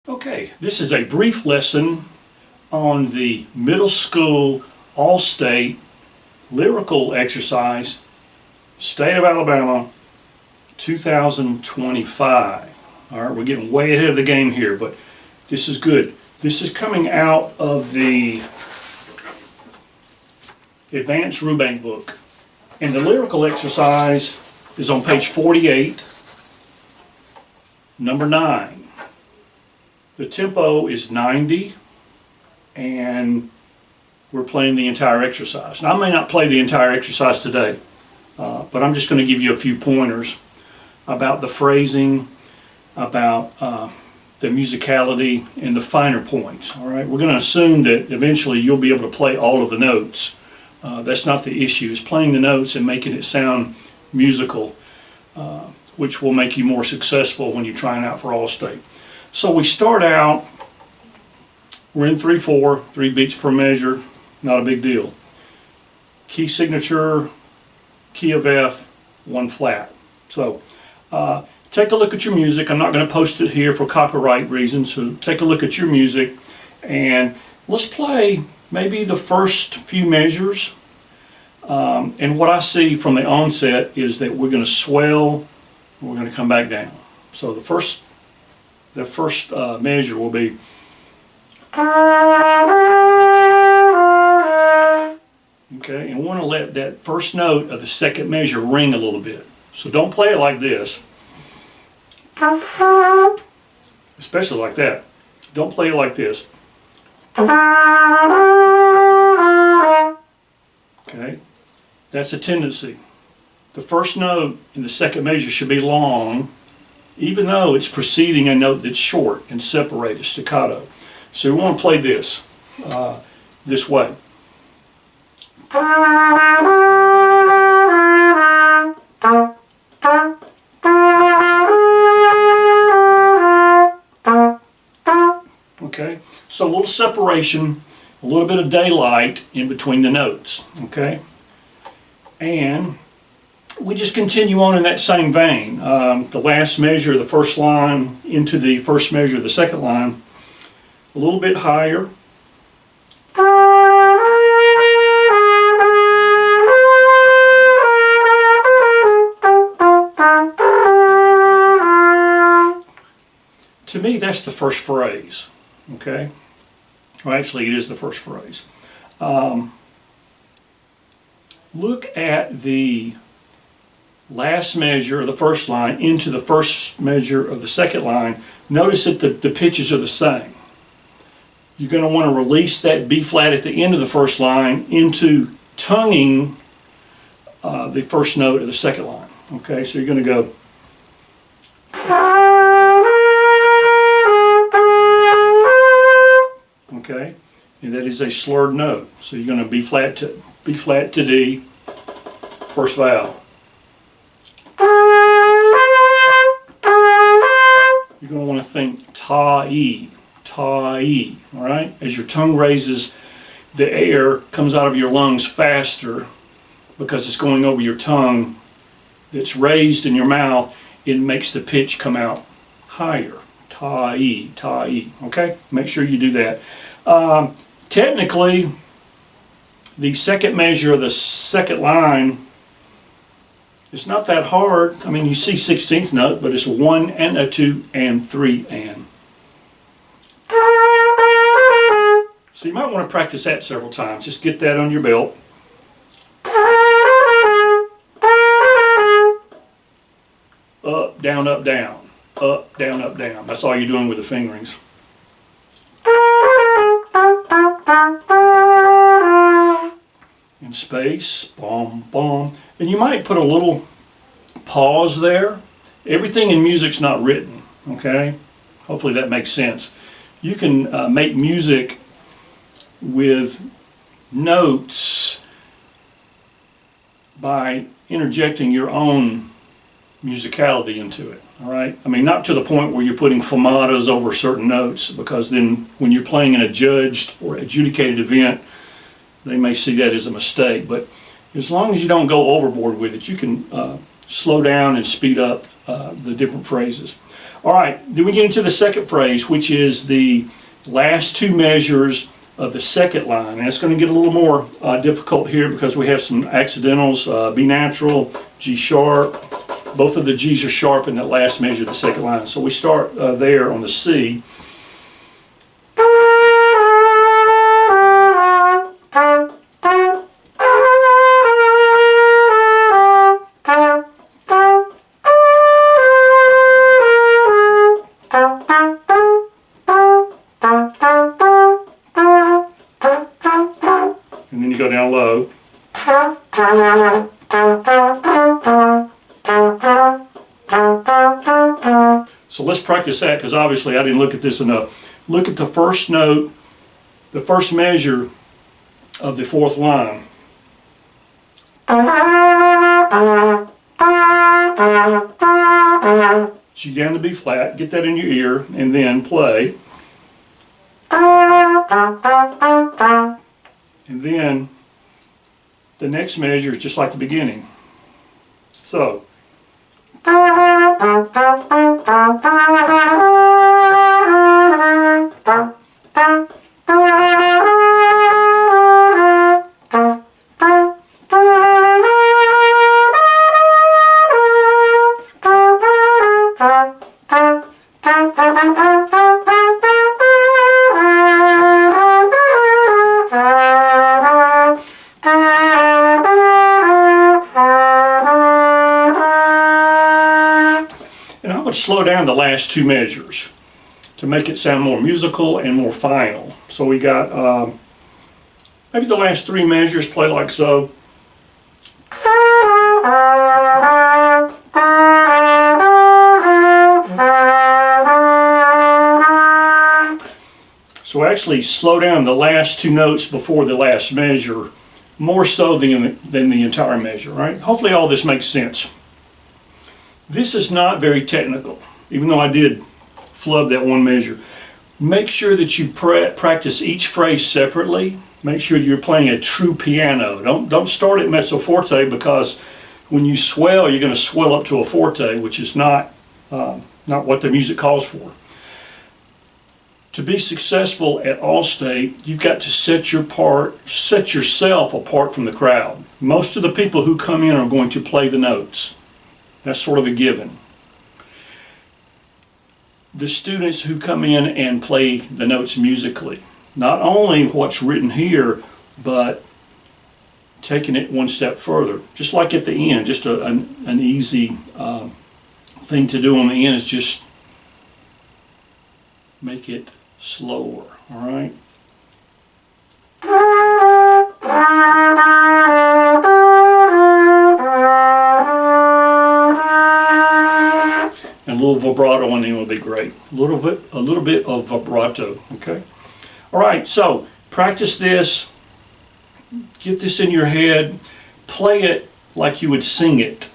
Okay, this is a brief lesson on the middle school all-state lyrical exercise, State of Alabama, 2025. All right, we're getting way ahead of the game here, but this is good. This is coming out of the Advanced Rubank book, and the lyrical exercise is on page 48, number 9. The tempo is 90, and we're playing the entire exercise. Now, I may not play the entire exercise today, but I'm just going to give you a few pointers about the phrasing, about the musicality, and the finer points. All right, we're going to assume that eventually you'll be able to play all of the notes. That's not the issue. It's playing the notes and making it sound musical, which will make you more successful when you're trying out for All-State. So we start out, we're in 3/4, 3 beats per measure, not a big deal. Key signature, key of F, 1 flat. So take a look at your music. I'm not going to post it here for copyright reasons, so take a look at your music and let's play maybe the first few measures. And what I see from the onset is that we're going to swell, and we're going to come back down. So the first measure will be okay, and we want to let that first note of the second measure ring a little bit. So don't play it like this, especially like that. Don't play it like this. Okay, that's a tendency. The first note in the second measure should be long, even though it's preceding a note that's short and separated, staccato. So we want to play this this way. Okay, so a little separation, a little bit of daylight in between the notes. Okay, and we just continue on in that same vein. The last measure of the first line into the first measure of the second line, a little bit higher. To me, that's the first phrase. Okay? Well, actually, it is the first phrase. Look at the last measure of the first line into the first measure of the second line. Notice that the pitches are the same. You're going to want to release that B flat at the end of the first line into tonguing the first note of the second line. Okay, so you're going to go. Okay, and that is a slurred note. So you're going to B flat to D, first vowel. You're going to want to think ta-e, ta-e, all right? As your tongue raises, the air comes out of your lungs faster because it's going over your tongue that's raised in your mouth. It makes the pitch come out higher, ta-e, ta-e, okay? Make sure you do that. Technically, the second measure of the second line, it's not that hard. I mean, you see 16th note, but it's 1 and a 2 and 3 and. So you might want to practice that several times. Just get that on your belt. Up, down, up, down. Up, down, up, down. That's all you're doing with the fingerings. In space, bom, bom. And you might put a little pause there. Everything in music's not written, okay? Hopefully that makes sense. You can make music with notes by interjecting your own musicality into it, all right? I mean, not to the point where you're putting fermatas over certain notes, because then when you're playing in a judged or adjudicated event, they may see that as a mistake. But as long as you don't go overboard with it, you can slow down and speed up the different phrases. All right, then we get into the second phrase, which is the last two measures of the second line. And it's going to get a little more difficult here because we have some accidentals, B natural, G sharp. Both of the G's are sharp in that last measure of the second line. So we start there on the C. And then you go down low. So let's practice that, because obviously I didn't look at this enough. Look at the first note, the first measure of the fourth line. G down to B flat, get that in your ear, and then play. And then the next measure is just like the beginning. So. And I would slow down the last two measures to make it sound more musical and more final. So we got maybe the last three measures play like so. So actually slow down the last two notes before the last measure more so than the entire measure, right? Hopefully all this makes sense. This is not very technical, even though I did flub that one measure. Make sure that you practice each phrase separately. Make sure you're playing a true piano. Don't start at mezzo forte, because when you swell, you're going to swell up to a forte, which is not what the music calls for. To be successful at Allstate, you've got to set yourself apart from the crowd. Most of the people who come in are going to play the notes. That's sort of a given. The students who come in and play the notes musically, not only what's written here, but taking it one step further. Just like at the end, just an easy thing to do on the end is just make it slower, all right? And a little vibrato on the end would be great. A little bit of vibrato, okay? All right, so practice this. Get this in your head. Play it like you would sing it.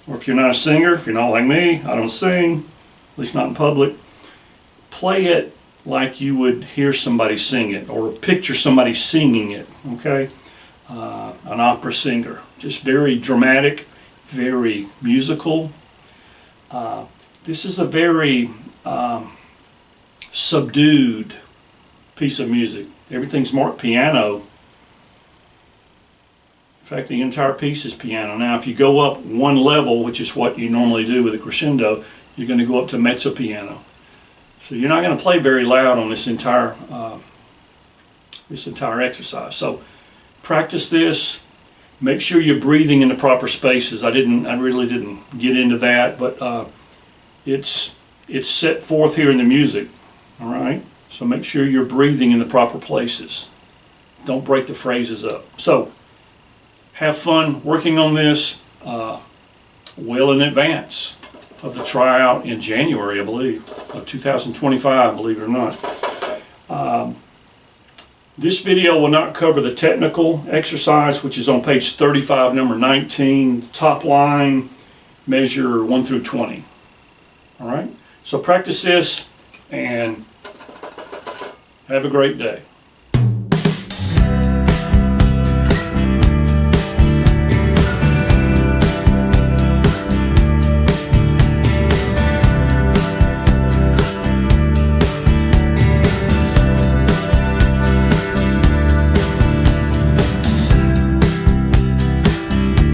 Or if you're not a singer, if you're not like me, I don't sing, at least not in public. Play it like you would hear somebody sing it, or picture somebody singing it, okay? An opera singer. Just very dramatic, very musical. This is a very subdued piece of music. Everything's marked piano. In fact, the entire piece is piano. Now, if you go up one level, which is what you normally do with a crescendo, you're going to go up to mezzo piano. So you're not going to play very loud on this entire exercise. So practice this. Make sure you're breathing in the proper spaces. I really didn't get into that, but it's set forth here in the music. All right. So make sure you're breathing in the proper places. Don't break the phrases up. So have fun working on this well in advance of the tryout in January, I believe, of 2025, believe it or not. This video will not cover the technical exercise, which is on page 35, number 19, top line, measure 1 through 20. All right? So practice this and have a great day.